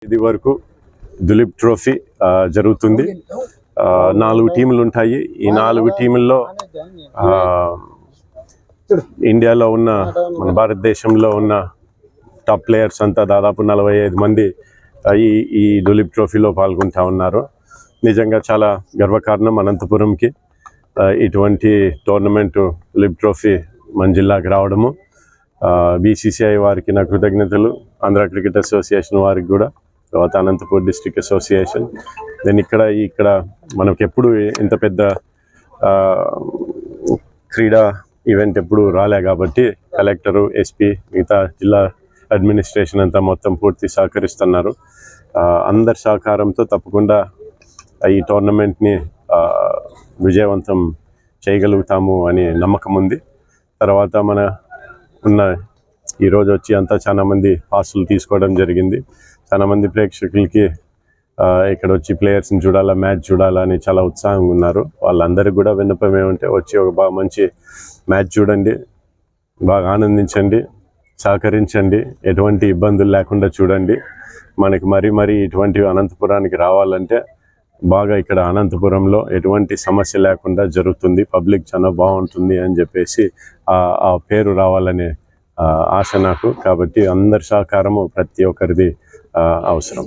ఇది వరకు దులీప్ ట్రోఫీ జరుగుతుంది. 4 టీములు ఉంటాయి. ఈ 4 టీముల్లో ఇండియాలో ఉన్న మన భారతదేశంలో ఉన్న టాప్ ప్లేయర్స్ అంతా దాదాపు 45 మంది ఈ దులీప్ ట్రోఫీలో పాల్గొంటా ఉన్నారు. నిజంగా చాలా గర్వకారణం అనంతపురంకి ఇటువంటి టోర్నమెంట్ దులీప్ ట్రోఫీ మన జిల్లాకి రావడము. బీసీసీఐ వారికి నా కృతజ్ఞతలు, ఆంధ్ర క్రికెట్ అసోసియేషన్ వారికి కూడా, తర్వాత అనంతపూర్ డిస్ట్రిక్ట్ అసోసియేషన్. దెన్ ఇక్కడ మనకు ఎప్పుడు ఇంత పెద్ద క్రీడా ఈవెంట్ ఎప్పుడు రాలే కాబట్టి కలెక్టరు, ఎస్పీ, మిగతా జిల్లా అడ్మినిస్ట్రేషన్ అంతా మొత్తం పూర్తి సహకరిస్తున్నారు. అందరి సహకారంతో తప్పకుండా ఈ టోర్నమెంట్ని విజయవంతం చేయగలుగుతాము అని నమ్మకం ఉంది. తర్వాత మన ఈరోజు వచ్చి అంతా చాలామంది పాసులు తీసుకోవడం జరిగింది. చాలామంది ప్రేక్షకులకి ఇక్కడ వచ్చి ప్లేయర్స్ని చూడాలా, మ్యాచ్ చూడాలా అని చాలా ఉత్సాహంగా ఉన్నారు. వాళ్ళందరికీ కూడా విన్నపం ఏమంటే వచ్చి ఒక మంచి మ్యాచ్ చూడండి, బాగా ఆనందించండి, సహకరించండి, ఎటువంటి ఇబ్బందులు లేకుండా చూడండి. మనకి మరీ ఇటువంటి అనంతపురానికి రావాలంటే బాగా ఇక్కడ అనంతపురంలో ఎటువంటి సమస్య లేకుండా జరుగుతుంది, పబ్లిక్ చాలా బాగుంటుంది అని చెప్పేసి ఆ పేరు రావాలనే ఆశ నాకు. కాబట్టి అందరి సహకారము ప్రతి ఒక్కరిది అవసరం.